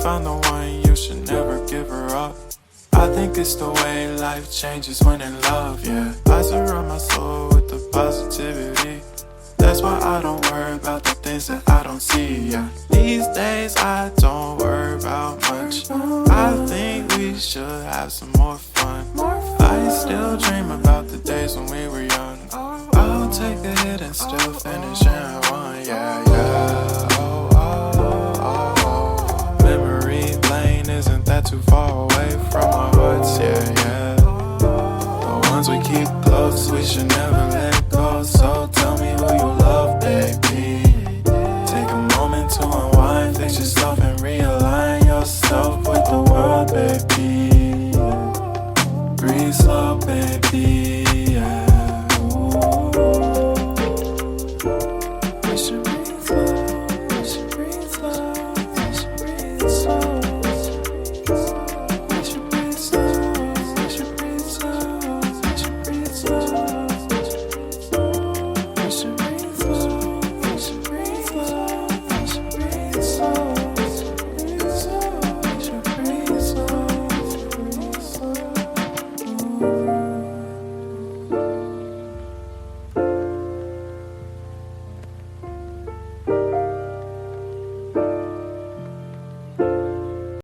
found the one, you should never give her up. I think it's the way life changes when in love, yeah. I surround my soul with the positivity. That's why I don't worry about the things that I don't see, yeah. These days I don't worry about much. I think we should have some more fun. I still dream about the days when we were young. I'll take a hit and still finish in one, yeah, yeah. Oh, oh, oh, oh. Memory lane, isn't that too far away from our hearts, yeah, yeah. The ones we keep close, we should never let